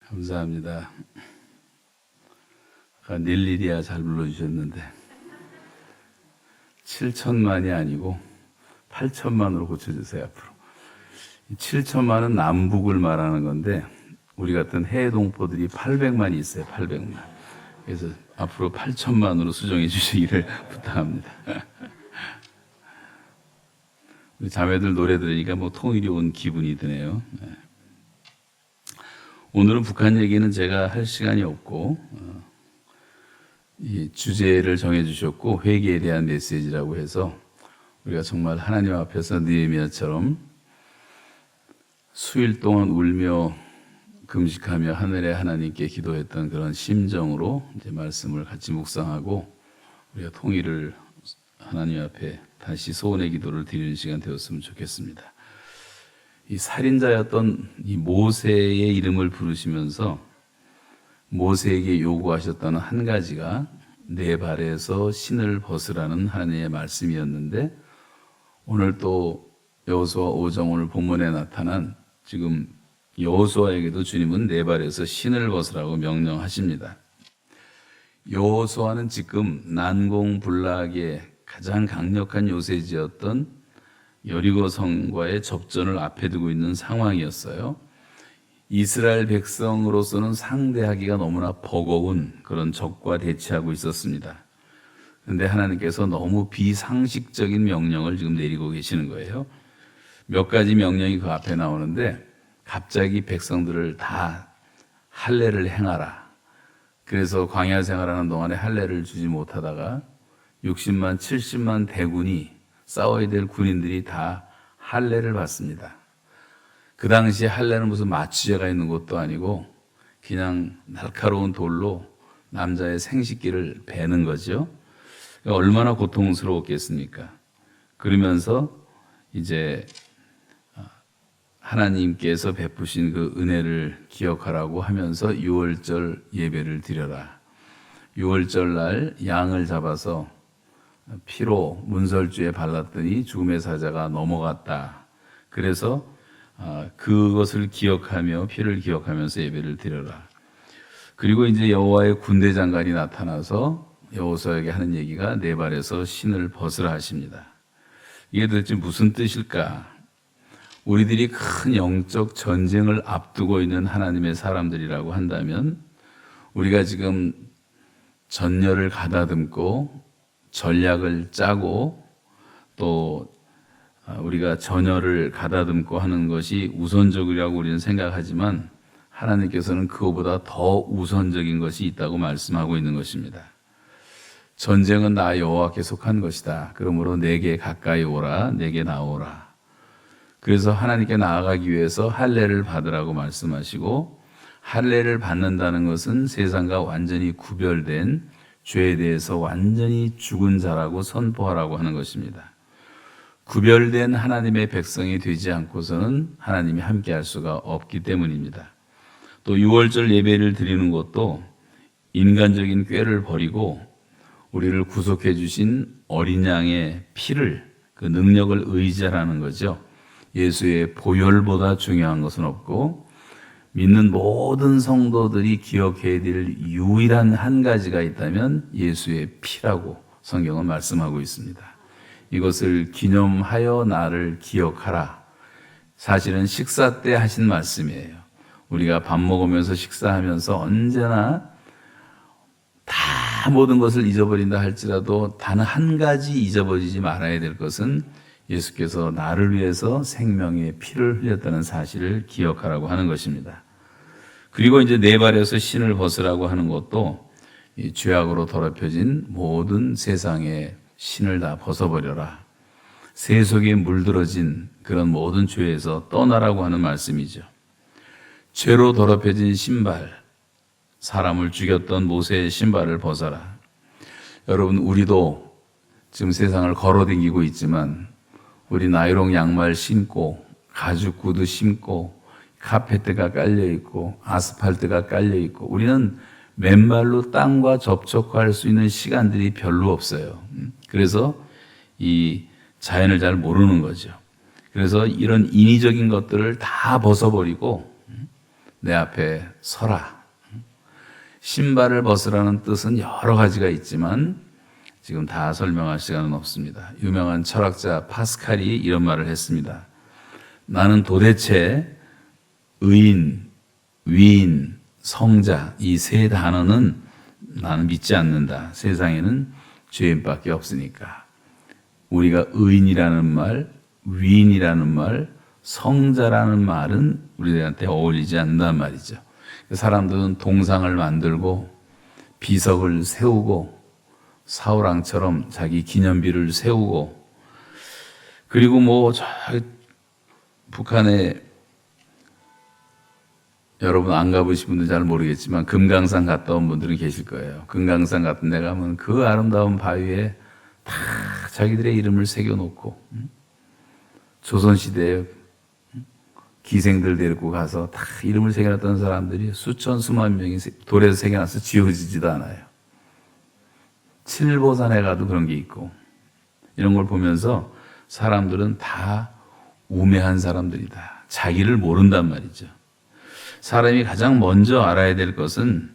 감사합니다. 아까 닐리리아 잘 불러주셨는데 7천만이 아니고 8천만으로 고쳐주세요. 앞으로 7천만은 남북을 말하는 건데 우리 같은 해외 동포들이 800만이 있어요. 800만. 그래서 앞으로 8천만으로 수정해 주시기를 부탁합니다. 우리 자매들 노래 들으니까 뭐 통일이 온 기분이 드네요. 오늘은 북한 얘기는 제가 할 시간이 없고 이 주제를 정해 주셨고 회개에 대한 메시지라고 해서 우리가 정말 하나님 앞에서 느헤미야처럼 수일 동안 울며 금식하며 하늘의 하나님께 기도했던 그런 심정으로 이제 말씀을 같이 묵상하고 우리가 통일을 하나님 앞에 다시 소원의 기도를 드리는 시간 되었으면 좋겠습니다. 이 살인자였던 이 모세의 이름을 부르시면서 모세에게 요구하셨다는 한 가지가 내 발에서 신을 벗으라는 하나님의 말씀이었는데 오늘 또 여호수아 5장 오늘 본문에 나타난 지금 여호수아에게도 주님은 내 발에서 신을 벗으라고 명령하십니다. 여호수아는 지금 난공불락의 가장 강력한 요새지였던 여리고 성과의 접전을 앞에 두고 있는 상황이었어요. 이스라엘 백성으로서는 상대하기가 너무나 버거운 그런 적과 대치하고 있었습니다. 그런데 하나님께서 너무 비상식적인 명령을 지금 내리고 계시는 거예요. 몇 가지 명령이 그 앞에 나오는데 갑자기 백성들을 다 할례를 행하라. 그래서 광야 생활하는 동안에 할례를 주지 못하다가 60만, 70만 대군이 싸워야 될 군인들이 다 할례를 받습니다. 그 당시에 할례는 무슨 마취제가 있는 것도 아니고 그냥 날카로운 돌로 남자의 생식기를 베는 거죠. 그러니까 얼마나 고통스러웠겠습니까? 그러면서 이제 하나님께서 베푸신 그 은혜를 기억하라고 하면서 유월절 예배를 드려라. 유월절 날 양을 잡아서 피로 문설주에 발랐더니 죽음의 사자가 넘어갔다. 그래서 그것을 기억하며 피를 기억하면서 예배를 드려라. 그리고 이제 여호와의 군대 장관이 나타나서 여호수아에게 하는 얘기가 내 발에서 신을 벗으라 하십니다. 이게 도대체 무슨 뜻일까? 우리들이 큰 영적 전쟁을 앞두고 있는 하나님의 사람들이라고 한다면 우리가 지금 전열을 가다듬고 전략을 짜고 또 우리가 전열을 가다듬고 하는 것이 우선적이라고 우리는 생각하지만 하나님께서는 그거보다 더 우선적인 것이 있다고 말씀하고 있는 것입니다. 전쟁은 나 여호와께 속한 것이다. 그러므로 내게 가까이 오라, 내게 나오라. 그래서 하나님께 나아가기 위해서 할례를 받으라고 말씀하시고 할례를 받는다는 것은 세상과 완전히 구별된 죄에 대해서 완전히 죽은 자라고 선포하라고 하는 것입니다. 구별된 하나님의 백성이 되지 않고서는 하나님이 함께할 수가 없기 때문입니다. 또 유월절 예배를 드리는 것도 인간적인 꾀를 버리고 우리를 구속해 주신 어린 양의 피를 그 능력을 의지하라는 거죠. 예수의 보혈보다 중요한 것은 없고 믿는 모든 성도들이 기억해야 될 유일한 한 가지가 있다면 예수의 피라고 성경은 말씀하고 있습니다. 이것을 기념하여 나를 기억하라. 사실은 식사 때 하신 말씀이에요. 우리가 밥 먹으면서 식사하면서 언제나 다 모든 것을 잊어버린다 할지라도 단 한 가지 잊어버리지 말아야 될 것은 예수께서 나를 위해서 생명의 피를 흘렸다는 사실을 기억하라고 하는 것입니다. 그리고 이제 내 발에서 신을 벗으라고 하는 것도 이 죄악으로 더럽혀진 모든 세상의 신을 다 벗어버려라. 세속에 물들어진 그런 모든 죄에서 떠나라고 하는 말씀이죠. 죄로 더럽혀진 신발, 사람을 죽였던 모세의 신발을 벗어라. 여러분, 우리도 지금 세상을 걸어다니고 있지만 우리 나이롱 양말 신고 가죽 구두 신고 카페트가 깔려있고 아스팔트가 깔려있고 우리는 맨발로 땅과 접촉할 수 있는 시간들이 별로 없어요. 그래서 이 자연을 잘 모르는 거죠. 그래서 이런 인위적인 것들을 다 벗어버리고 내 앞에 서라. 신발을 벗으라는 뜻은 여러 가지가 있지만 지금 다 설명할 시간은 없습니다. 유명한 철학자 파스칼이 이런 말을 했습니다. 나는 도대체 의인, 위인, 성자 이 세 단어는 나는 믿지 않는다. 세상에는 죄인밖에 없으니까. 우리가 의인이라는 말, 위인이라는 말, 성자라는 말은 우리들한테 어울리지 않는단 말이죠. 사람들은 동상을 만들고 비석을 세우고 사우랑처럼 자기 기념비를 세우고 그리고 뭐 저 북한에 여러분 안 가보신 분들 잘 모르겠지만 금강산 갔다 온 분들은 계실 거예요. 금강산 같은 데 가면 그 아름다운 바위에 다 자기들의 이름을 새겨놓고 조선시대에 기생들 데리고 가서 다 이름을 새겨놨던 사람들이 수천 수만 명이 돌에서 새겨놔서 지워지지도 않아요. 칠보산에 가도 그런 게 있고 이런 걸 보면서 사람들은 다 우매한 사람들이다. 자기를 모른단 말이죠. 사람이 가장 먼저 알아야 될 것은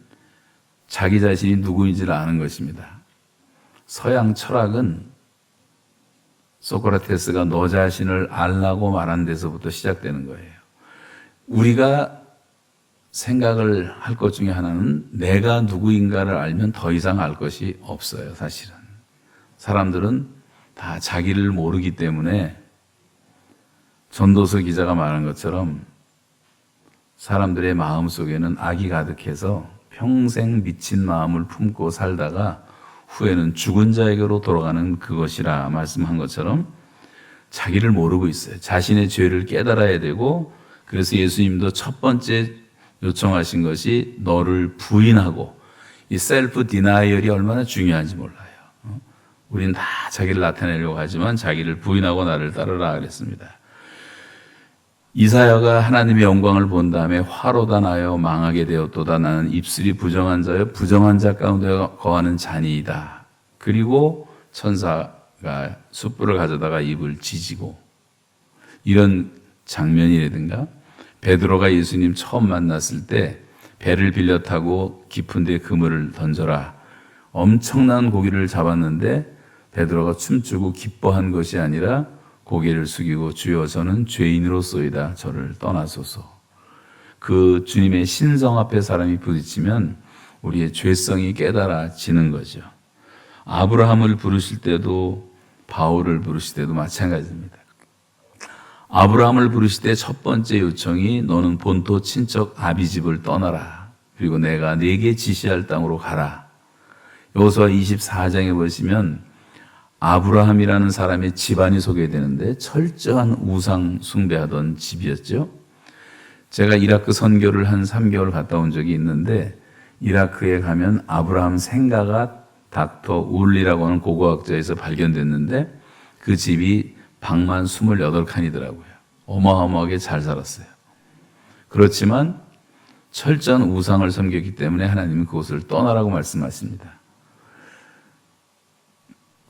자기 자신이 누구인지를 아는 것입니다. 서양 철학은 소크라테스가 너 자신을 알라고 말한 데서부터 시작되는 거예요. 우리가 생각을 할 것 중에 하나는 내가 누구인가를 알면 더 이상 알 것이 없어요, 사실은. 사람들은 다 자기를 모르기 때문에 전도서 기자가 말한 것처럼 사람들의 마음 속에는 악이 가득해서 평생 미친 마음을 품고 살다가 후에는 죽은 자에게로 돌아가는 그것이라 말씀한 것처럼 자기를 모르고 있어요. 자신의 죄를 깨달아야 되고 그래서 예수님도 첫 번째 요청하신 것이 너를 부인하고 이 셀프 디나이얼이 얼마나 중요한지 몰라요. 우리는 다 자기를 나타내려고 하지만 자기를 부인하고 나를 따르라 그랬습니다. 이사야가 하나님의 영광을 본 다음에 화로다 나여 망하게 되었도다. 나는 입술이 부정한 자여 부정한 자 가운데 거하는 자니이다. 그리고 천사가 숯불을 가져다가 입을 지지고 이런 장면이라든가 베드로가 예수님 처음 만났을 때 배를 빌려 타고 깊은 데 그물을 던져라. 엄청난 고기를 잡았는데 베드로가 춤추고 기뻐한 것이 아니라 고개를 숙이고 주여 저는 죄인으로소이다. 저를 떠나소서. 그 주님의 신성 앞에 사람이 부딪히면 우리의 죄성이 깨달아지는 거죠. 아브라함을 부르실 때도 바울을 부르실 때도 마찬가지입니다. 아브라함을 부르실 때 첫 번째 요청이 너는 본토 친척 아비집을 떠나라. 그리고 내가 네게 지시할 땅으로 가라. 여호수아 24장에 보시면 아브라함이라는 사람의 집안이 소개되는데 철저한 우상 숭배하던 집이었죠. 제가 이라크 선교를 한 3개월 갔다 온 적이 있는데 이라크에 가면 아브라함 생가가 닥터 울리라고 하는 고고학자에서 발견됐는데 그 집이 방만 28칸이더라고요. 어마어마하게 잘 살았어요. 그렇지만 철저한 우상을 섬겼기 때문에 하나님은 그곳을 떠나라고 말씀하십니다.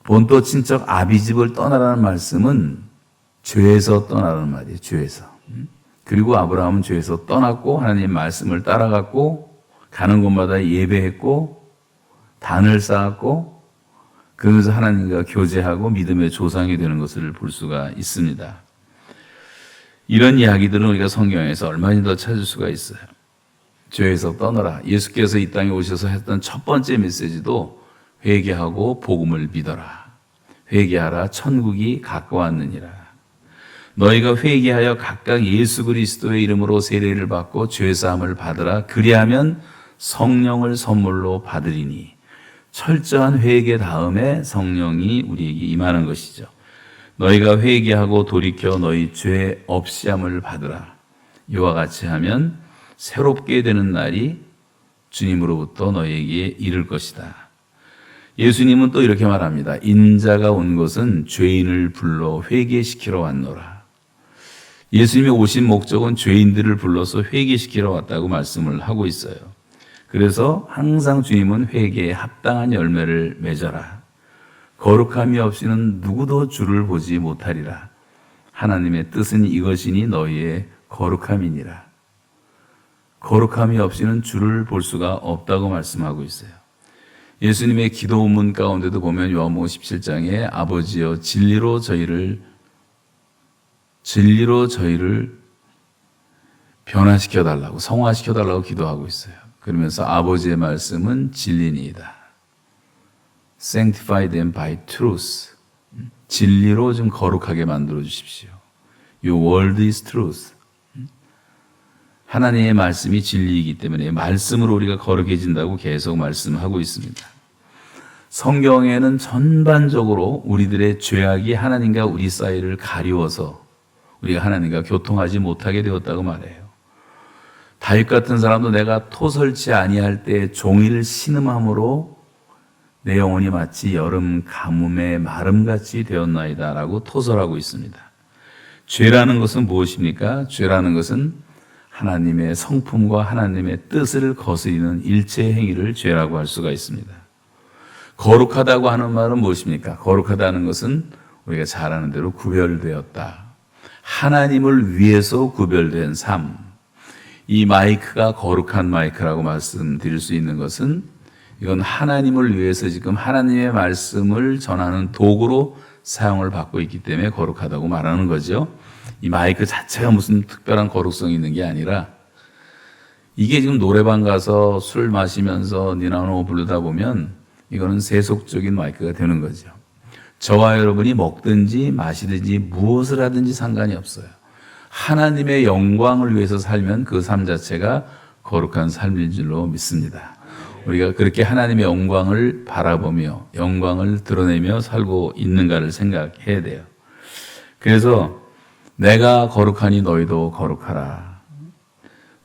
본토 친척 아비집을 떠나라는 말씀은 죄에서 떠나라는 말이에요. 죄에서. 그리고 아브라함은 죄에서 떠났고 하나님의 말씀을 따라갔고 가는 곳마다 예배했고 단을 쌓았고 그러면서 하나님과 교제하고 믿음의 조상이 되는 것을 볼 수가 있습니다. 이런 이야기들은 우리가 성경에서 얼마나 더 찾을 수가 있어요. 죄에서 떠나라. 예수께서 이 땅에 오셔서 했던 첫 번째 메시지도 회개하고 복음을 믿어라. 회개하라. 천국이 가까웠느니라. 너희가 회개하여 각각 예수 그리스도의 이름으로 세례를 받고 죄사함을 받으라. 그리하면 성령을 선물로 받으리니. 철저한 회개 다음에 성령이 우리에게 임하는 것이죠. 너희가 회개하고 돌이켜 너희 죄 없이함을 받으라. 이와 같이 하면 새롭게 되는 날이 주님으로부터 너희에게 이를 것이다. 예수님은 또 이렇게 말합니다. 인자가 온 것은 죄인을 불러 회개시키러 왔노라. 예수님이 오신 목적은 죄인들을 불러서 회개시키러 왔다고 말씀을 하고 있어요. 그래서 항상 주님은 회개에 합당한 열매를 맺어라. 거룩함이 없이는 누구도 주를 보지 못하리라. 하나님의 뜻은 이것이니 너희의 거룩함이니라. 거룩함이 없이는 주를 볼 수가 없다고 말씀하고 있어요. 예수님의 기도문 가운데도 보면 요한복음 17장에 아버지여 진리로 저희를 변화시켜 달라고, 성화시켜 달라고 기도하고 있어요. 그러면서 아버지의 말씀은 진리니이다. Sanctify them by truth. 진리로 좀 거룩하게 만들어 주십시오. Your word is truth. 하나님의 말씀이 진리이기 때문에 말씀으로 우리가 거룩해진다고 계속 말씀하고 있습니다. 성경에는 전반적으로 우리들의 죄악이 하나님과 우리 사이를 가리워서 우리가 하나님과 교통하지 못하게 되었다고 말해요. 다윗 같은 사람도 내가 토설치 아니할 때 종이를 신음함으로 내 영혼이 마치 여름 가뭄의 마름같이 되었나이다 라고 토설하고 있습니다. 죄라는 것은 무엇입니까? 죄라는 것은 하나님의 성품과 하나님의 뜻을 거스리는 일체 행위를 죄라고 할 수가 있습니다. 거룩하다고 하는 말은 무엇입니까? 거룩하다는 것은 우리가 잘 아는 대로 구별되었다. 하나님을 위해서 구별된 삶. 이 마이크가 거룩한 마이크라고 말씀드릴 수 있는 것은 이건 하나님을 위해서 지금 하나님의 말씀을 전하는 도구로 사용을 받고 있기 때문에 거룩하다고 말하는 거죠. 이 마이크 자체가 무슨 특별한 거룩성이 있는 게 아니라 이게 지금 노래방 가서 술 마시면서 니나노 부르다 보면 이거는 세속적인 마이크가 되는 거죠. 저와 여러분이 먹든지 마시든지 무엇을 하든지 상관이 없어요. 하나님의 영광을 위해서 살면 그 삶 자체가 거룩한 삶인 줄로 믿습니다. 우리가 그렇게 하나님의 영광을 바라보며 영광을 드러내며 살고 있는가를 생각해야 돼요. 그래서 내가 거룩하니 너희도 거룩하라.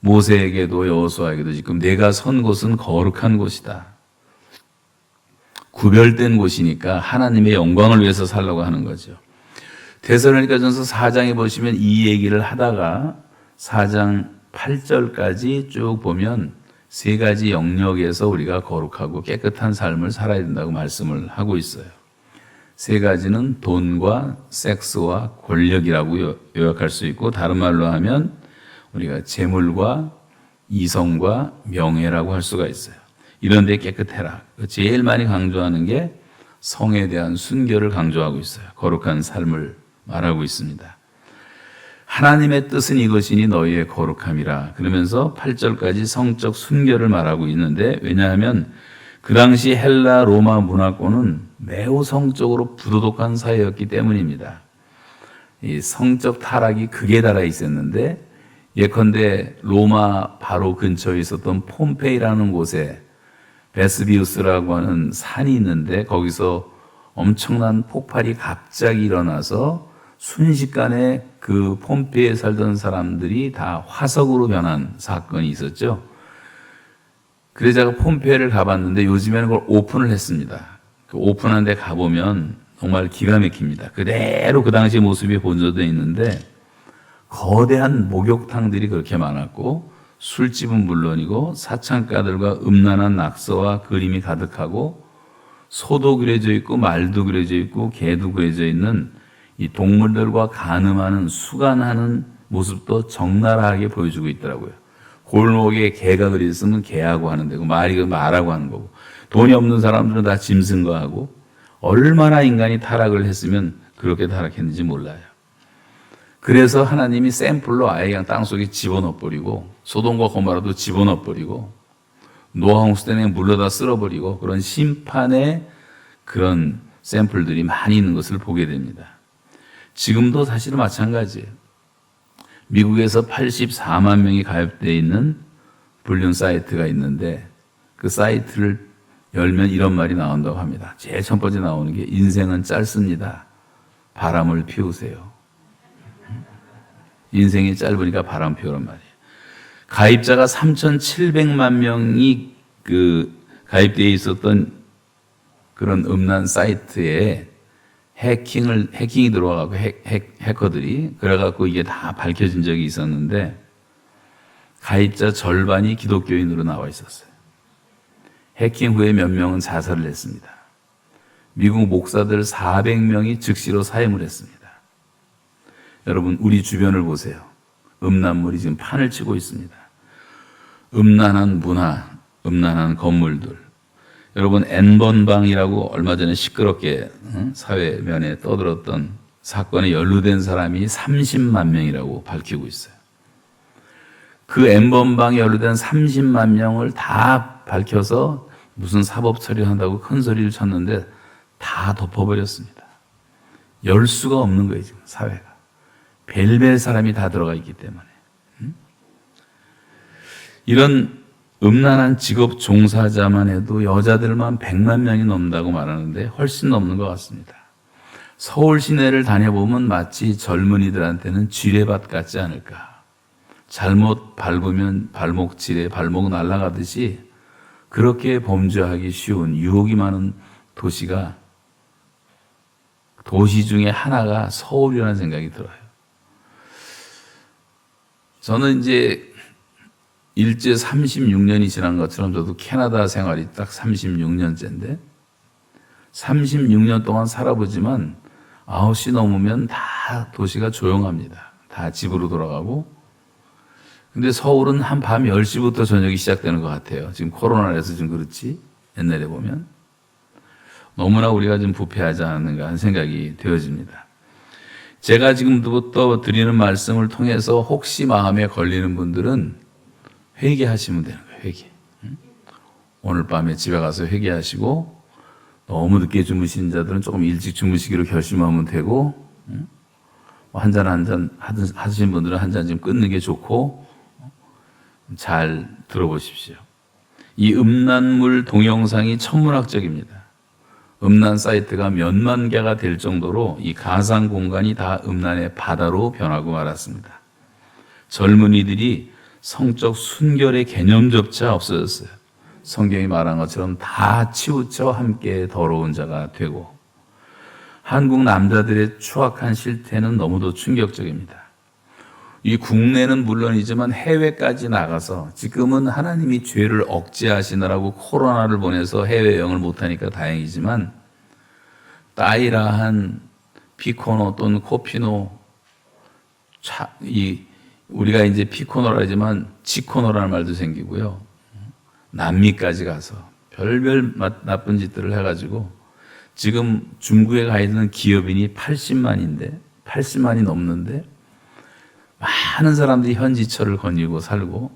모세에게도 여호수아에게도 지금 내가 선 곳은 거룩한 곳이다. 구별된 곳이니까 하나님의 영광을 위해서 살라고 하는 거죠. 데살로니가전서 4장에 보시면 이 얘기를 하다가 4장 8절까지 쭉 보면 세 가지 영역에서 우리가 거룩하고 깨끗한 삶을 살아야 된다고 말씀을 하고 있어요. 세 가지는 돈과 섹스와 권력이라고 요약할 수 있고, 다른 말로 하면 우리가 재물과 이성과 명예라고 할 수가 있어요. 이런 데 깨끗해라. 제일 많이 강조하는 게 성에 대한 순결을 강조하고 있어요. 거룩한 삶을 말하고 있습니다. 하나님의 뜻은 이것이니 너희의 거룩함이라. 그러면서 8절까지 성적 순결을 말하고 있는데, 왜냐하면 그 당시 헬라 로마 문화권은 매우 성적으로 부도덕한 사회였기 때문입니다. 이 성적 타락이 극에 달해 있었는데, 예컨대 로마 바로 근처에 있었던 폼페이라는 곳에 베스비우스라고 하는 산이 있는데 거기서 엄청난 폭발이 갑자기 일어나서 순식간에 그 폼페이에 살던 사람들이 다 화석으로 변한 사건이 있었죠. 그래서 제가 폼페이를 가봤는데 요즘에는 그걸 오픈을 했습니다. 그 오픈한 데 가보면 정말 기가 막힙니다. 그대로 그 당시 모습이 본전되어 있는데 거대한 목욕탕들이 그렇게 많았고 술집은 물론이고 사창가들과 음란한 낙서와 그림이 가득하고 소도 그려져 있고 말도 그려져 있고 개도 그려져 있는 이 동물들과 간음하는 수간하는 모습도 적나라하게 보여주고 있더라고요. 골목에 개가 그려져 있으면 개하고 하는 데고 말이 말하고 하는 거고 돈이 없는 사람들은 다 짐승 거 하고 얼마나 인간이 타락을 했으면 그렇게 타락했는지 몰라요. 그래서 하나님이 샘플로 아예 그냥 땅속에 집어넣어버리고 소돔과 고모라도 집어넣어버리고 노아홍수 때문에 물러다 쓸어버리고 그런 심판의 그런 샘플들이 많이 있는 것을 보게 됩니다. 지금도 사실은 마찬가지예요. 미국에서 84만 명이 가입되어 있는 불륜 사이트가 있는데 그 사이트를 열면 이런 말이 나온다고 합니다. 제일 첫 번째 나오는 게 인생은 짧습니다. 바람을 피우세요. 인생이 짧으니까 바람 피우란 말이에요. 가입자가 3,700만 명이 가입되어 있었던 그런 음란 사이트에 해킹이 들어와가고 해커들이 그래갖고 이게 다 밝혀진 적이 있었는데 가입자 절반이 기독교인으로 나와 있었어요. 해킹 후에 몇 명은 자살을 했습니다. 미국 목사들 400명이 즉시로 사임을 했습니다. 여러분 우리 주변을 보세요. 음란물이 지금 판을 치고 있습니다. 음란한 문화, 음란한 건물들. 여러분 N번방이라고 얼마 전에 시끄럽게 사회면에 떠들었던 사건에 연루된 사람이 30만 명이라고 밝히고 있어요. 그 N번방에 연루된 30만 명을 다 밝혀서 무슨 사법 처리한다고 큰 소리를 쳤는데 다 덮어버렸습니다. 열 수가 없는 거예요, 지금 사회가. 벨벨 사람이 다 들어가 있기 때문에. 이런 음란한 직업 종사자만 해도 여자들만 100만 명이 넘는다고 말하는데 훨씬 넘는 것 같습니다. 서울 시내를 다녀보면 마치 젊은이들한테는 지뢰밭 같지 않을까. 잘못 밟으면 발목 지뢰, 발목 날아가듯이 그렇게 범죄하기 쉬운 유혹이 많은 도시가 도시 중에 하나가 서울이라는 생각이 들어요. 저는 이제 일제 36년이 지난 것처럼 저도 캐나다 생활이 딱 36년째인데 36년 동안 살아보지만 9시 넘으면 다 도시가 조용합니다. 다 집으로 돌아가고. 근데 서울은 한 밤 10시부터 저녁이 시작되는 것 같아요. 지금 코로나라서 좀 그렇지. 옛날에 보면. 너무나 우리가 좀 부패하지 않는가 하는 생각이 되어집니다. 제가 지금부터 드리는 말씀을 통해서 혹시 마음에 걸리는 분들은 회개하시면 되는 거예요. 회개. 오늘 밤에 집에 가서 회개하시고 너무 늦게 주무시는 자들은 조금 일찍 주무시기로 결심하면 되고 한 잔 하시는 분들은 한 잔 좀 끊는 게 좋고 잘 들어보십시오. 이 음란물 동영상이 천문학적입니다. 음란 사이트가 몇만 개가 될 정도로 이 가상 공간이 다 음란의 바다로 변하고 말았습니다. 젊은이들이 성적 순결의 개념조차 없어졌어요. 성경이 말한 것처럼 다 치우쳐 함께 더러운 자가 되고 한국 남자들의 추악한 실태는 너무도 충격적입니다. 이 국내는 물론이지만 해외까지 나가서 지금은 하나님이 죄를 억제하시느라고 코로나를 보내서 해외여행을 못하니까 다행이지만 따이라한 피코노 또는 코피노 우리가 이제 피코노라 하지만 치코노라는 말도 생기고요. 남미까지 가서 별별 나쁜 짓들을 해가지고 지금 중국에 가 있는 기업인이 80만이 넘는데 많은 사람들이 현지철을 거니고 살고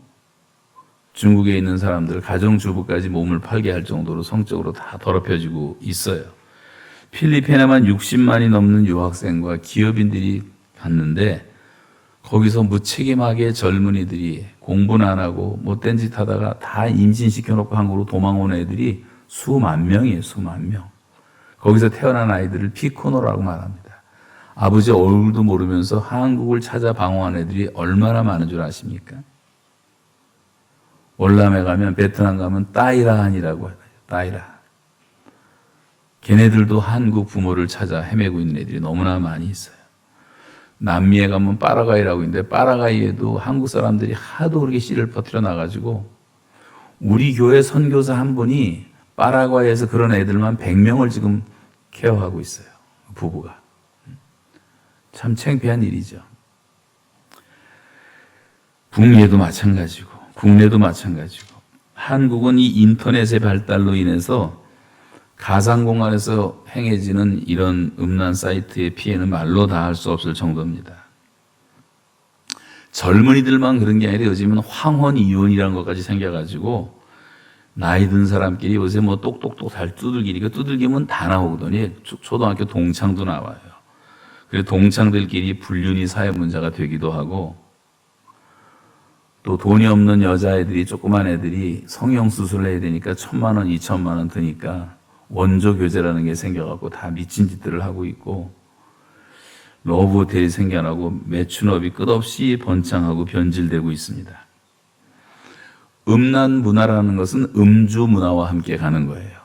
중국에 있는 사람들 가정주부까지 몸을 팔게 할 정도로 성적으로 다 더럽혀지고 있어요. 필리핀에만 60만이 넘는 유학생과 기업인들이 갔는데 거기서 무책임하게 젊은이들이 공부는 안 하고 못된 짓 하다가 다 임신시켜놓고 한국으로 도망온 애들이 수만 명이에요. 수만 명. 거기서 태어난 아이들을 피코노라고 말합니다. 아버지 얼굴도 모르면서 한국을 찾아 방황한 애들이 얼마나 많은 줄 아십니까? 월남에 가면 베트남 가면 따이라한이라고 해요. 따이라. 걔네들도 한국 부모를 찾아 헤매고 있는 애들이 너무나 많이 있어요. 남미에 가면 파라과이라고 있는데 파라과이에도 한국 사람들이 하도 그렇게 씨를 퍼뜨려 나가지고 우리 교회 선교사 한 분이 파라과이에서 그런 애들만 100명을 지금 케어하고 있어요. 부부가. 참 창피한 일이죠. 북미에도 마찬가지고 국내도 마찬가지고 한국은 이 인터넷의 발달로 인해서 가상공간에서 행해지는 이런 음란 사이트의 피해는 말로 다 할 수 없을 정도입니다. 젊은이들만 그런 게 아니라 요즘은 황혼 이혼이라는 것까지 생겨가지고 나이 든 사람끼리 요새 뭐 똑똑똑 잘 두들기니까 두들기면 다 나오거든요. 초등학교 동창도 나와요. 그래서 동창들끼리 불륜이 사회 문제가 되기도 하고 또 돈이 없는 여자애들이 조그만 애들이 성형수술을 해야 되니까 1,000만 원, 2,000만 원 드니까 원조 교제라는 게 생겨갖고 다 미친 짓들을 하고 있고 러브 호텔이 생겨나고 매춘업이 끝없이 번창하고 변질되고 있습니다. 음란 문화라는 것은 음주 문화와 함께 가는 거예요.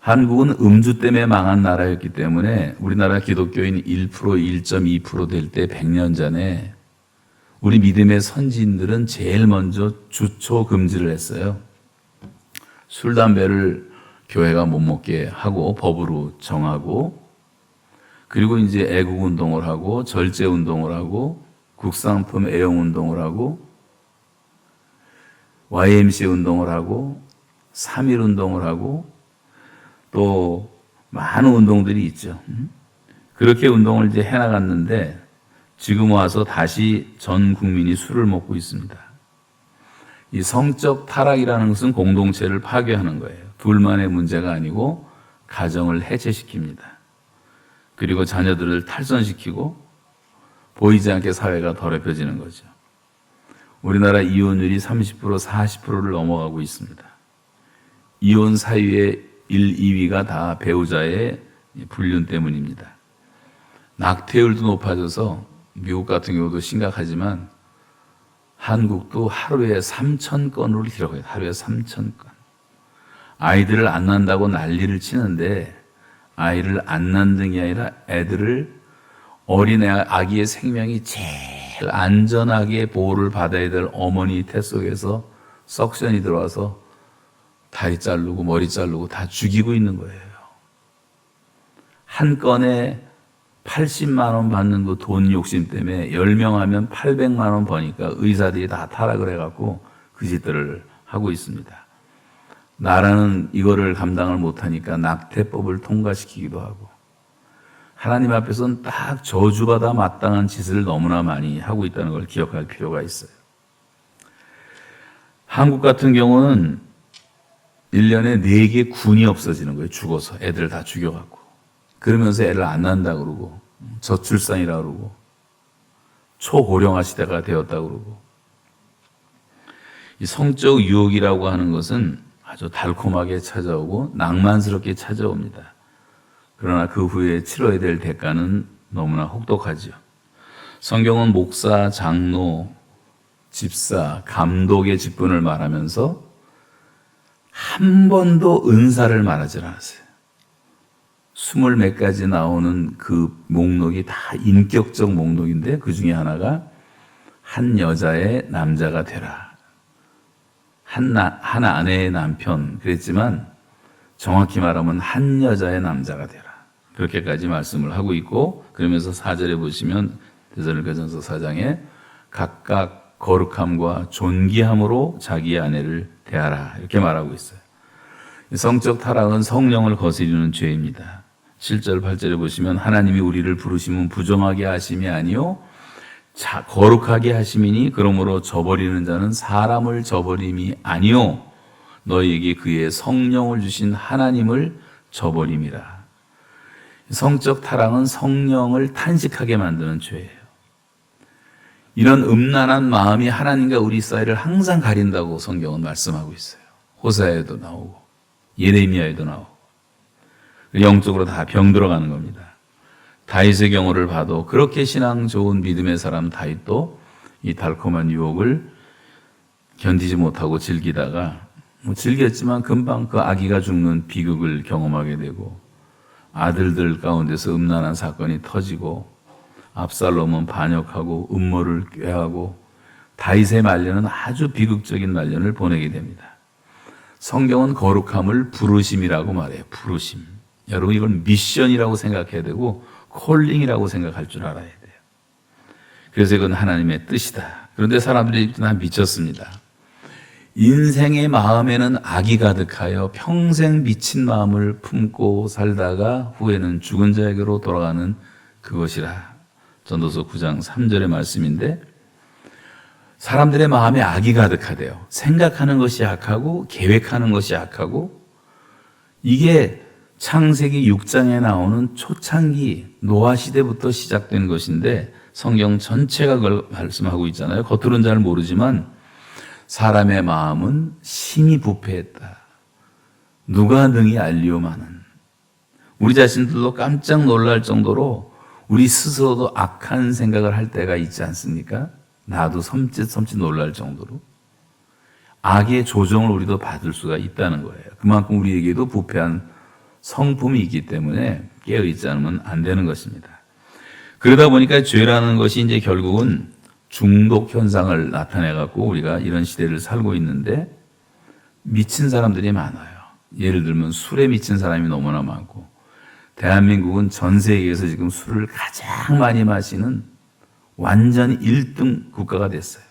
한국은 음주 때문에 망한 나라였기 때문에 우리나라 기독교인 1%, 1.2% 될 때 100년 전에 우리 믿음의 선지인들은 제일 먼저 주초 금지를 했어요. 술, 담배를 교회가 못 먹게 하고 법으로 정하고 그리고 이제 애국 운동을 하고 절제 운동을 하고 국산품 애용 운동을 하고 YMCA 운동을 하고 3.1 운동을 하고 또 많은 운동들이 있죠. 그렇게 운동을 이제 해나갔는데 지금 와서 다시 전 국민이 술을 먹고 있습니다. 이 성적 타락이라는 것은 공동체를 파괴하는 거예요. 둘만의 문제가 아니고 가정을 해체시킵니다. 그리고 자녀들을 탈선시키고 보이지 않게 사회가 더럽혀지는 거죠. 우리나라 이혼율이 30%, 40%를 넘어가고 있습니다. 이혼 사유의 1, 2위가 다 배우자의 불륜 때문입니다. 낙태율도 높아져서 미국 같은 경우도 심각하지만 한국도 하루에 3,000건으로 기록해요. 하루에 3,000건. 아이들을 안 낳는다고 난리를 치는데 아이를 안 낳는 게 아니라 어린애 아기의 생명이 제일 안전하게 보호를 받아야 될 어머니 태 속에서 석션이 들어와서 다리 자르고 머리 자르고 다 죽이고 있는 거예요. 한 건에 80만 원 받는 그 돈 욕심 때문에 10명 하면 800만 원 버니까 의사들이 다 타락을 해갖고 그 짓들을 하고 있습니다. 나라는 이거를 감당을 못하니까 낙태법을 통과시키기도 하고 하나님 앞에서는 딱 저주받아 마땅한 짓을 너무나 많이 하고 있다는 걸 기억할 필요가 있어요. 한국 같은 경우는 1년에 4개 군이 없어지는 거예요. 죽어서 애들 다 죽여갖고 그러면서 애를 안 낳는다 그러고 저출산이라 그러고 초고령화 시대가 되었다 그러고 이 성적 유혹이라고 하는 것은 아주 달콤하게 찾아오고 낭만스럽게 찾아옵니다. 그러나 그 후에 치러야 될 대가는 너무나 혹독하죠. 성경은 목사, 장로, 집사, 감독의 직분을 말하면서 한 번도 은사를 말하지 않았어요. 20몇 가지 나오는 그 목록이 다 인격적 목록인데 그 중에 하나가 한 여자의 남자가 되라. 한 아내의 남편 그랬지만 정확히 말하면 한 여자의 남자가 되라. 그렇게까지 말씀을 하고 있고 그러면서 4절에 보시면 데살로니가전서 4장에 각각 거룩함과 존귀함으로 자기의 아내를 대하라 이렇게 말하고 있어요. 성적 타락은 성령을 거스리는 죄입니다. 7절 8절에 보시면 하나님이 우리를 부르시면 부정하게 하심이 아니요 거룩하게 하심이니 그러므로 저버리는 자는 사람을 저버림이 아니요 너희에게 그의 성령을 주신 하나님을 저버림이라. 성적 타락은 성령을 탄식하게 만드는 죄예요. 이런 음란한 마음이 하나님과 우리 사이를 항상 가린다고 성경은 말씀하고 있어요. 호세아에도 나오고 예레미야에도 나오고 영적으로 다 병들어가는 겁니다. 다윗의 경우를 봐도 그렇게 신앙 좋은 믿음의 사람 다윗도 이 달콤한 유혹을 견디지 못하고 즐기다가 즐겼지만 금방 그 아기가 죽는 비극을 경험하게 되고 아들들 가운데서 음란한 사건이 터지고 압살롬은 반역하고 음모를 꾀하고 다윗의 말년은 아주 비극적인 말년을 보내게 됩니다. 성경은 거룩함을 부르심이라고 말해요. 부르심. 여러분 이건 미션이라고 생각해야 되고 콜링이라고 생각할 줄 알아야 돼요. 그래서 이건 하나님의 뜻이다. 그런데 사람들이 다 미쳤습니다. 인생의 마음에는 악이 가득하여 평생 미친 마음을 품고 살다가 후에는 죽은 자에게로 돌아가는 그것이라. 전도서 9장 3절의 말씀인데 사람들의 마음에 악이 가득하대요. 생각하는 것이 악하고 계획하는 것이 악하고 이게 창세기 6장에 나오는 초창기 노아 시대부터 시작된 것인데 성경 전체가 그걸 말씀하고 있잖아요. 겉으로는 잘 모르지만 사람의 마음은 심히 부패했다. 누가 능히 알리오마는. 우리 자신들도 깜짝 놀랄 정도로 우리 스스로도 악한 생각을 할 때가 있지 않습니까? 나도 섬찟 놀랄 정도로. 악의 조정을 우리도 받을 수가 있다는 거예요. 그만큼 우리에게도 부패한 성품이 있기 때문에 깨어있지 않으면 안 되는 것입니다. 그러다 보니까 죄라는 것이 이제 결국은 중독 현상을 나타내갖고 우리가 이런 시대를 살고 있는데 미친 사람들이 많아요. 예를 들면 술에 미친 사람이 너무나 많고 대한민국은 전 세계에서 지금 술을 가장 많이 마시는 완전히 1등 국가가 됐어요.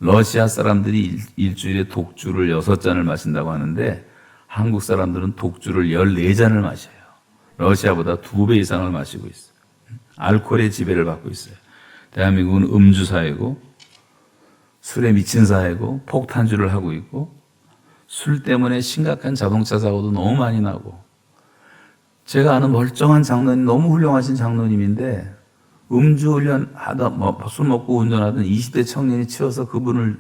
러시아 사람들이 일주일에 독주를 6잔을 마신다고 하는데 한국 사람들은 독주를 14잔을 마셔요. 러시아보다 2배 이상을 마시고 있어요. 알코올의 지배를 받고 있어요. 대한민국은 음주 사회고 술에 미친 사회고 폭탄주를 하고 있고 술 때문에 심각한 자동차 사고도 너무 많이 나고, 제가 아는 멀쩡한 장로님, 너무 훌륭하신 장로님인데 음주운전 하다 술 먹고 운전하던 20대 청년이 치여서 그분을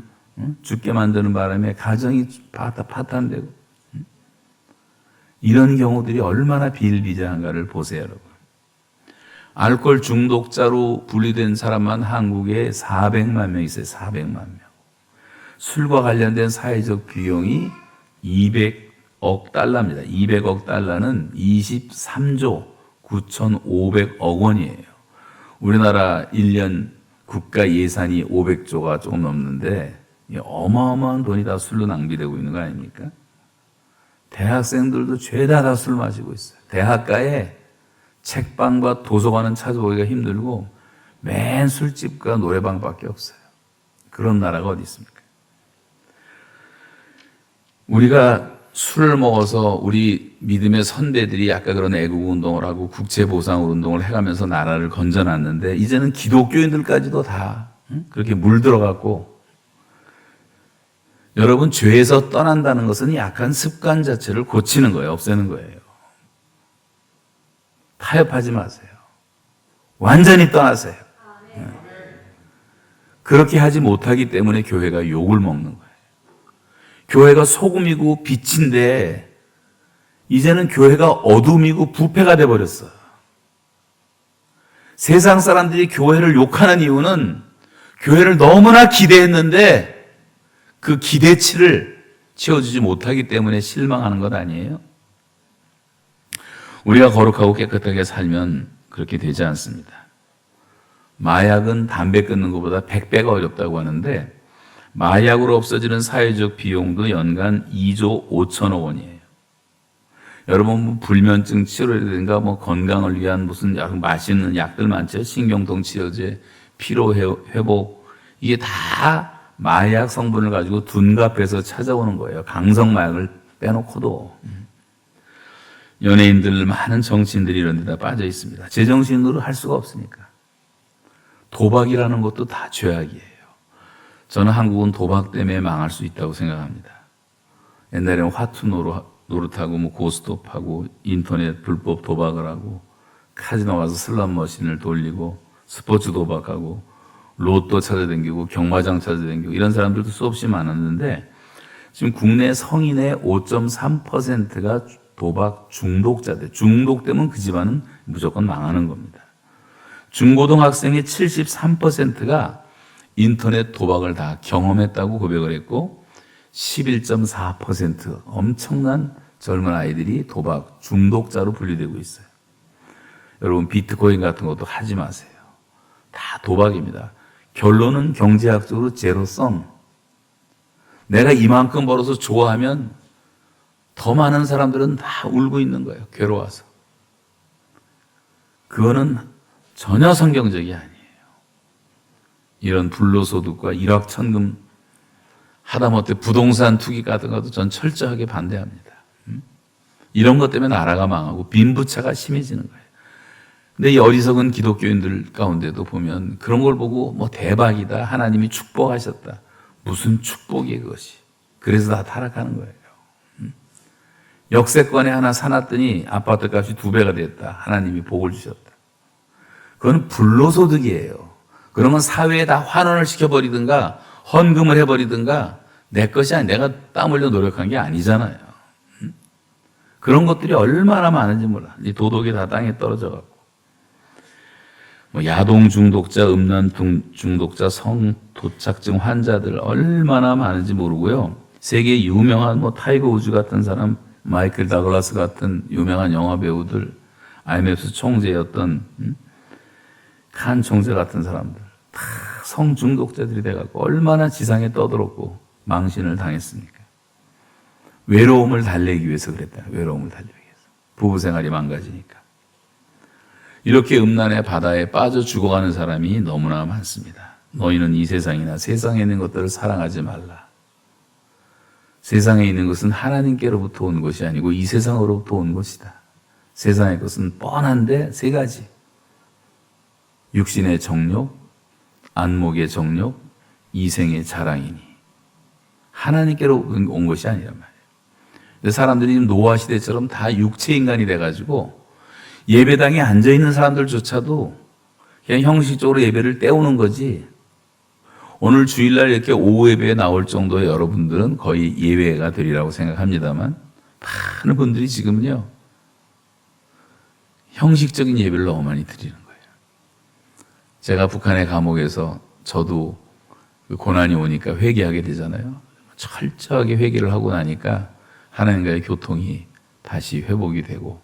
죽게 만드는 바람에 가정이 파탄되고, 이런 경우들이 얼마나 비일비재한가를 보세요, 여러분. 알코올 중독자로 분리된 사람만 한국에 400만 명 있어요. 400만 명. 술과 관련된 사회적 비용이 200억 달러입니다. 200억 달러는 23조 9,500억 원이에요. 우리나라 1년 국가 예산이 500조가 조금 넘는데 어마어마한 돈이 다 술로 낭비되고 있는 거 아닙니까? 대학생들도 죄다 다 술 마시고 있어요. 대학가에 책방과 도서관은 찾아보기가 힘들고 맨 술집과 노래방밖에 없어요. 그런 나라가 어디 있습니까? 우리가 술을 먹어서 우리 믿음의 선배들이 아까 그런 애국운동을 하고 국제보상운동을 해가면서 나라를 건져놨는데, 이제는 기독교인들까지도 다 그렇게 물들어갖고, 여러분, 죄에서 떠난다는 것은 약한 습관 자체를 고치는 거예요. 없애는 거예요. 타협하지 마세요. 완전히 떠나세요. 그렇게 하지 못하기 때문에 교회가 욕을 먹는 거예요. 교회가 소금이고 빛인데 이제는 교회가 어둠이고 부패가 돼버렸어. 세상 사람들이 교회를 욕하는 이유는 교회를 너무나 기대했는데 그 기대치를 채워주지 못하기 때문에 실망하는 것 아니에요? 우리가 거룩하고 깨끗하게 살면 그렇게 되지 않습니다. 마약은 담배 끊는 것보다 100배가 어렵다고 하는데, 마약으로 없어지는 사회적 비용도 연간 2조 5천억 원이에요. 여러분, 불면증 치료라든가 건강을 위한 무슨 맛있는 약들 많죠? 신경통 치료제, 피로 회복, 이게 다 마약 성분을 가지고 둔갑해서 찾아오는 거예요. 강성 마약을 빼놓고도. 연예인들, 많은 정치인들이 이런 데다 빠져 있습니다. 제정신으로 할 수가 없으니까. 도박이라는 것도 다 죄악이에요. 저는 한국은 도박 때문에 망할 수 있다고 생각합니다. 옛날에는 화투 노릇하고 고스톱하고 인터넷 불법 도박을 하고 카지노 가서 슬롯 머신을 돌리고 스포츠 도박하고 로또 찾아다니고 경마장 찾아다니고 이런 사람들도 수없이 많았는데, 지금 국내 성인의 5.3%가 도박 중독자들. 중독되면 그 집안은 무조건 망하는 겁니다. 중고등학생의 73%가 인터넷 도박을 다 경험했다고 고백을 했고, 11.4% 엄청난 젊은 아이들이 도박 중독자로 분류되고 있어요. 여러분, 비트코인 같은 것도 하지 마세요. 다 도박입니다. 결론은 경제학적으로 제로섬. 내가 이만큼 벌어서 좋아하면 더 많은 사람들은 다 울고 있는 거예요. 괴로워서. 그거는 전혀 성경적이 아니에요. 이런 불로소득과 일확천금, 하다못해 부동산 투기 같은 것도 전 철저하게 반대합니다. 이런 것 때문에 나라가 망하고 빈부차가 심해지는 거예요. 근데 이 어리석은 기독교인들 가운데도 보면 그런 걸 보고 대박이다, 하나님이 축복하셨다. 무슨 축복이에요, 그것이. 그래서 다 타락하는 거예요. 역세권에 하나 사놨더니 아파트 값이 2배가 됐다. 하나님이 복을 주셨다. 그건 불로소득이에요. 그러면 사회에 다 환원을 시켜버리든가 헌금을 해버리든가, 내 것이 아니라 내가 땀 흘려 노력한 게 아니잖아요. 그런 것들이 얼마나 많은지 몰라. 이 도덕이 다 땅에 떨어져갖고. 야동 중독자, 음란 중독자, 성도착증 환자들 얼마나 많은지 모르고요. 세계 유명한 타이거 우즈 같은 사람, 마이클 다글라스 같은 유명한 영화 배우들, IMF 총재였던 칸 총재 같은 사람들 다 성중독자들이 돼갖고 얼마나 지상에 떠들었고 망신을 당했습니까? 외로움을 달래기 위해서 그랬다. 외로움을 달래기 위해서. 부부 생활이 망가지니까. 이렇게 음란의 바다에 빠져 죽어가는 사람이 너무나 많습니다. 너희는 이 세상이나 세상에 있는 것들을 사랑하지 말라. 세상에 있는 것은 하나님께로부터 온 것이 아니고 이 세상으로부터 온 것이다. 세상의 것은 뻔한데 세 가지. 육신의 정욕, 안목의 정욕, 이생의 자랑이니. 하나님께로 온 것이 아니란 말이에요. 근데 사람들이 지금 노아 시대처럼 다 육체 인간이 돼가지고 예배당에 앉아있는 사람들조차도 그냥 형식적으로 예배를 때우는 거지. 오늘 주일날 이렇게 오후 예배에 나올 정도의 여러분들은 거의 예외가 되리라고 생각합니다만 많은 분들이 지금은요 형식적인 예배를 너무 많이 드리는 거예요. 제가 북한의 감옥에서 저도 그 고난이 오니까 회개하게 되잖아요. 철저하게 회개를 하고 나니까 하나님과의 교통이 다시 회복이 되고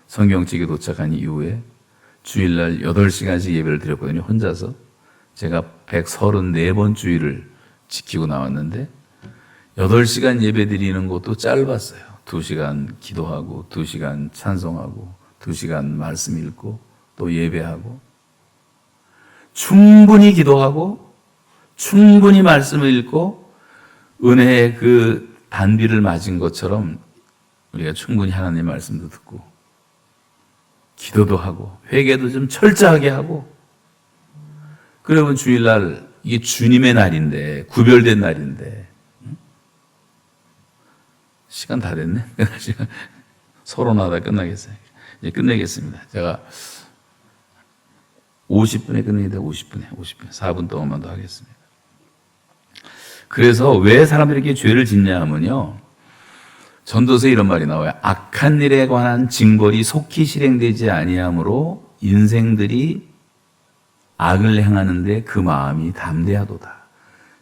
성경책에 도착한 이후에 주일날 8시간씩 예배를 드렸거든요. 혼자서. 제가 134번 주일을 지키고 나왔는데 8시간 예배 드리는 것도 짧았어요. 2시간 기도하고 2시간 찬송하고 2시간 말씀 읽고 또 예배하고 충분히 기도하고 충분히 말씀을 읽고 은혜의 그 단비를 맞은 것처럼 우리가 충분히 하나님의 말씀도 듣고 기도도 하고 회개도 좀 철저하게 하고 그러면 주일날 이게 주님의 날인데 구별된 날인데 시간 다 됐네. 서론하다 끝나겠어요. 이제 끝내겠습니다. 제가 50분에 끝내야 돼. 50분에 4분 동안만 더 하겠습니다. 그래서 왜 사람들이 이렇게 죄를 짓냐 하면요. 전도서에 이런 말이 나와요. 악한 일에 관한 징벌이 속히 실행되지 아니하므로 인생들이 악을 행하는데 그 마음이 담대하도다.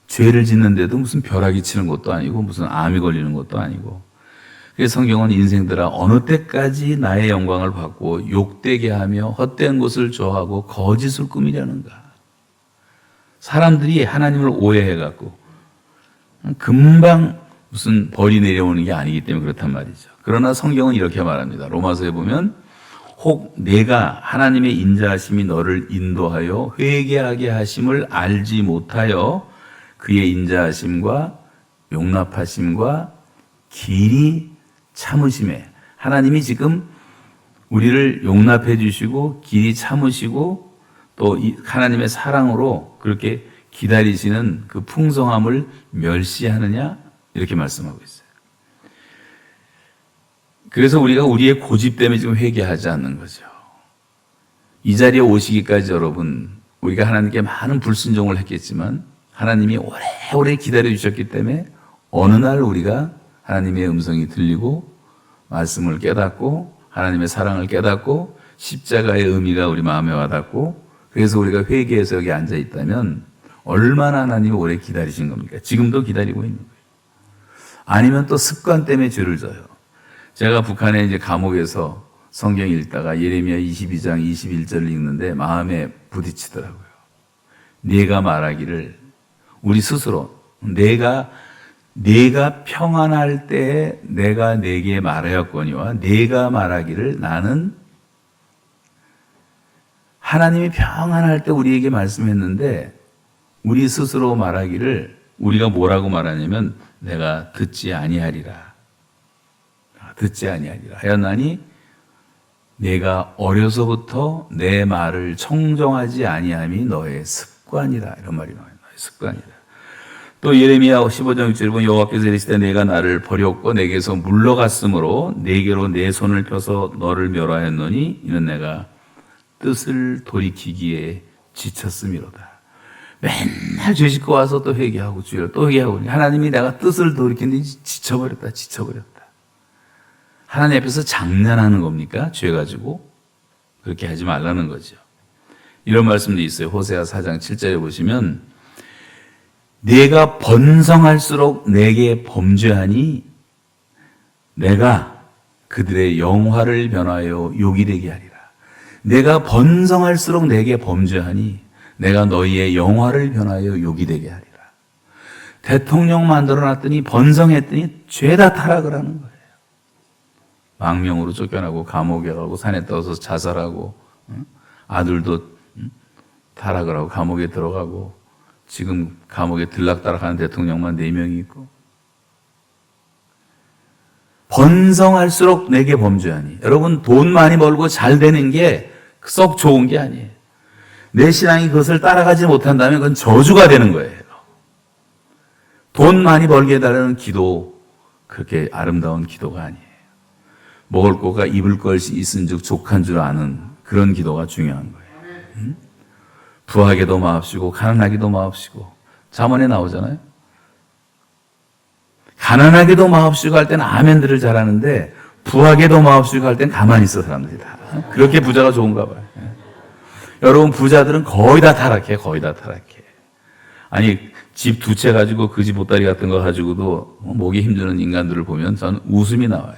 죄를 짓는데도 무슨 벼락이 치는 것도 아니고 무슨 암이 걸리는 것도 아니고. 그래서 성경은 인생들아 어느 때까지 나의 영광을 받고 욕되게 하며 헛된 것을 좋아하고 거짓을 꾸미려는가. 사람들이 하나님을 오해해갖고 금방 무슨 벌이 내려오는 게 아니기 때문에 그렇단 말이죠. 그러나 성경은 이렇게 말합니다. 로마서에 보면 혹 내가 하나님의 인자하심이 너를 인도하여 회개하게 하심을 알지 못하여 그의 인자하심과 용납하심과 길이 참으심에 하나님이 지금 우리를 용납해 주시고 길이 참으시고 또 하나님의 사랑으로 그렇게 기다리시는 그 풍성함을 멸시하느냐 이렇게 말씀하고 있어요. 그래서 우리가 우리의 고집 때문에 지금 회개하지 않는 거죠. 이 자리에 오시기까지 여러분 우리가 하나님께 많은 불순종을 했겠지만 하나님이 오래오래 기다려주셨기 때문에 어느 날 우리가 하나님의 음성이 들리고 말씀을 깨닫고 하나님의 사랑을 깨닫고 십자가의 의미가 우리 마음에 와닿고 그래서 우리가 회개해서 여기 앉아있다면 얼마나 하나님이 오래 기다리신 겁니까? 지금도 기다리고 있는 거예요. 아니면 또 습관 때문에 죄를 져요. 제가 북한에 이제 감옥에서 성경 읽다가 예레미야 22장 21절을 읽는데 마음에 부딪히더라고요. 네가 말하기를 우리 스스로 내가 평안할 때 내가 네게 말하였거니와 네가 말하기를 나는 하나님이 평안할 때 우리에게 말씀했는데 우리 스스로 말하기를 우리가 뭐라고 말하냐면 내가 듣지 아니하리라. 듣지 아니하리라. 하였나니 내가 어려서부터 내 말을 청정하지 아니함이 너의 습관이다. 이런 말이 나와요. 너의 습관이다. 또 예레미야 15장 6절에 보면 여호와께서 이르시되 내가 나를 버렸고 내게서 물러갔으므로 내게로 내 손을 펴서 너를 멸하였노니 이는 내가 뜻을 돌이키기에 지쳤음이로다. 맨날 죄 짓고 와서 또 회개하고 주여 또 회개하고 하나님이 내가 뜻을 돌이켰는데 지쳐버렸다. 하나님 앞에서 장난하는 겁니까? 죄 가지고? 그렇게 하지 말라는 거죠. 이런 말씀도 있어요. 호세아 4장 7절에 보시면 내가 번성할수록 내게 범죄하니 내가 그들의 영화를 변하여 욕이 되게 하리라. 내가 번성할수록 내게 범죄하니 내가 너희의 영화를 변하여 욕이 되게 하리라. 대통령 만들어놨더니 번성했더니 죄다 타락을 하는 거예요. 망명으로 쫓겨나고 감옥에 가고 산에 떠서 자살하고 아들도 타락을 하고 감옥에 들어가고 지금 감옥에 들락달락하는 대통령만 4명이 있고, 번성할수록 내게 범죄하니. 여러분, 돈 많이 벌고 잘 되는 게 썩 좋은 게 아니에요. 내 신앙이 그것을 따라가지 못한다면 그건 저주가 되는 거예요. 돈 많이 벌게 해달라는 기도, 그렇게 아름다운 기도가 아니에요. 먹을 것과 입을 것이 있은즉 족한 줄 아는 그런 기도가 중요한 거예요. 부하게도 마옵시고 가난하게도 마옵시고. 잠언에 나오잖아요. 가난하게도 마옵시고 할 때는 아멘들을 잘하는데 부하게도 마옵시고 할 때는 가만히 있어 사람들이 다. 그렇게 부자가 좋은가 봐요. 여러분, 부자들은 거의 다 타락해. 거의 다 타락해. 아니, 집 2채 가지고 그 집 보따리 같은 거 가지고도 목이 힘드는 인간들을 보면 저는 웃음이 나와요.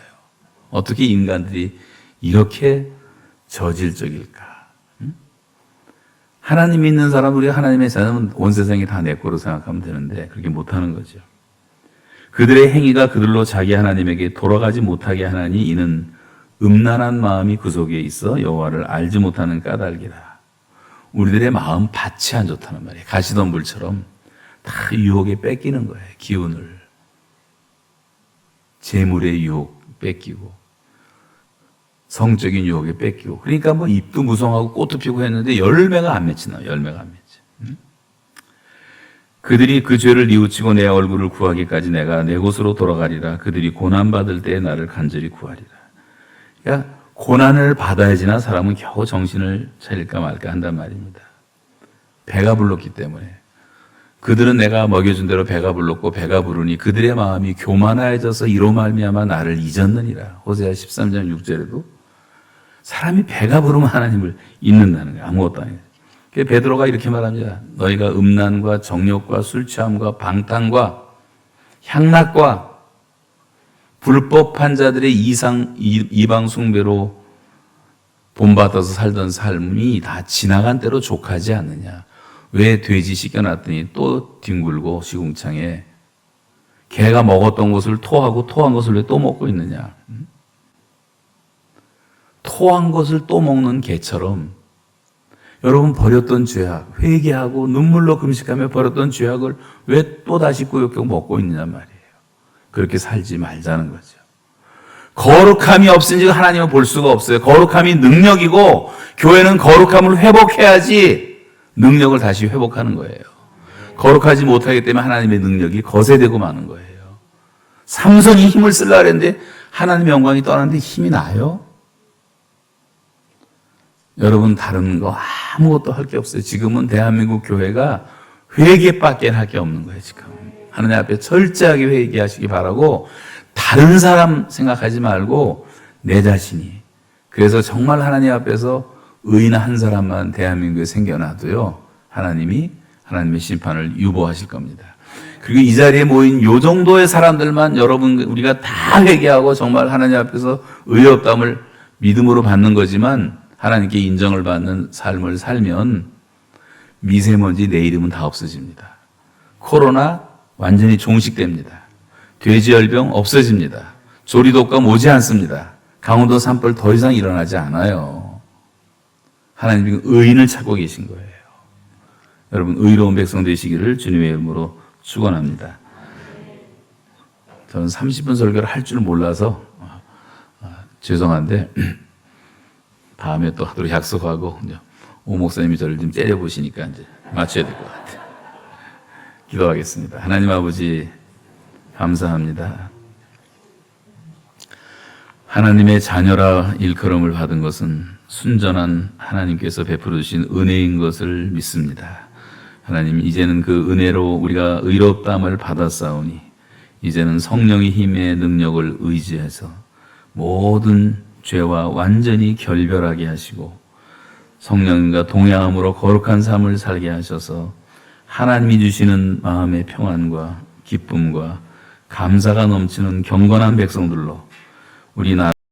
어떻게 인간들이 이렇게 저질적일까? 하나님 믿는 사람, 우리가 하나님의 자녀는 온 세상이 다 내 거로 생각하면 되는데 그렇게 못하는 거죠. 그들의 행위가 그들로 자기 하나님에게 돌아가지 못하게 하나니 이는 음란한 마음이 그 속에 있어 여호와를 알지 못하는 까닭이라. 우리들의 마음 밭이 안 좋다는 말이에요. 가시던 물처럼 다 유혹에 뺏기는 거예요. 기운을. 재물의 유혹 뺏기고 성적인 유혹에 뺏기고. 그러니까 뭐 잎도 무성하고 꽃도 피고 했는데 열매가 안 맺히나. 열매가 안 맺혀. 그들이 그 죄를 뉘우치고 내 얼굴을 구하기까지 내가 내 곳으로 돌아가리라. 그들이 고난받을 때에 나를 간절히 구하리라. 그러니까 고난을 받아야지나 사람은 겨우 정신을 차릴까 말까 한단 말입니다. 배가 불렀기 때문에. 그들은 내가 먹여준 대로 배가 불렀고 배가 부르니 그들의 마음이 교만하여져서 이로 말미암아 나를 잊었느니라. 호세아 13장 6절에도 사람이 배가 부르면 하나님을 잊는다는 거예요. 아무것도 아니에요. 베드로가 이렇게 말합니다. 너희가 음란과 정욕과 술 취함과 방탕과 향락과 불법한 자들의 이방 숭배로 본받아서 살던 삶이 다 지나간 때로 족하지 않느냐. 왜 돼지 씻겨놨더니 또 뒹굴고 시궁창에 개가 먹었던 것을 토하고 토한 것을 왜 또 먹고 있느냐. 토한 것을 또 먹는 개처럼 여러분 버렸던 죄악, 회개하고 눈물로 금식하며 버렸던 죄악을 왜 또 다시 꾸역꾸역 먹고 있느냐 말이에요. 그렇게 살지 말자는 거죠. 거룩함이 없으니 하나님을 볼 수가 없어요. 거룩함이 능력이고 교회는 거룩함을 회복해야지 능력을 다시 회복하는 거예요. 거룩하지 못하기 때문에 하나님의 능력이 거세되고 마는 거예요. 삼손이 힘을 쓰려고 했는데 하나님의 영광이 떠났는데 힘이 나요? 여러분, 다른 거 아무것도 할 게 없어요. 지금은 대한민국 교회가 회개밖에 할 게 없는 거예요. 지금 하나님 앞에 철저하게 회개하시기 바라고 다른 사람 생각하지 말고 내 자신이. 그래서 정말 하나님 앞에서 의인 한 사람만 대한민국에 생겨나도요, 하나님의 심판을 유보하실 겁니다. 그리고 이 자리에 모인 요 정도의 사람들만 여러분, 우리가 다 회개하고 정말 하나님 앞에서 의롭다함을 믿음으로 받는 거지만 하나님께 인정을 받는 삶을 살면 미세먼지 내 이름은 다 없어집니다. 코로나 완전히 종식됩니다. 돼지열병 없어집니다. 조리독감 오지 않습니다. 강원도 산불 더 이상 일어나지 않아요. 하나님이 의인을 찾고 계신 거예요. 여러분, 의로운 백성 되시기를 주님의 이름으로 축원합니다. 저는 30분 설교를 할 줄 몰라서 죄송한데 다음에 또 하도록 약속하고 오 목사님이 저를 좀 째려보시니까 이제 맞춰야 될 것 같아요. 기도하겠습니다. 하나님 아버지 감사합니다. 하나님의 자녀라 일컬음을 받은 것은 순전한 하나님께서 베풀어 주신 은혜인 것을 믿습니다. 하나님, 이제는 그 은혜로 우리가 의롭다함을 받았사오니 이제는 성령의 힘의 능력을 의지해서 모든 죄와 완전히 결별하게 하시고 성령과 동행함으로 거룩한 삶을 살게 하셔서 하나님이 주시는 마음의 평안과 기쁨과 감사가 넘치는 경건한 백성들로 우리 나라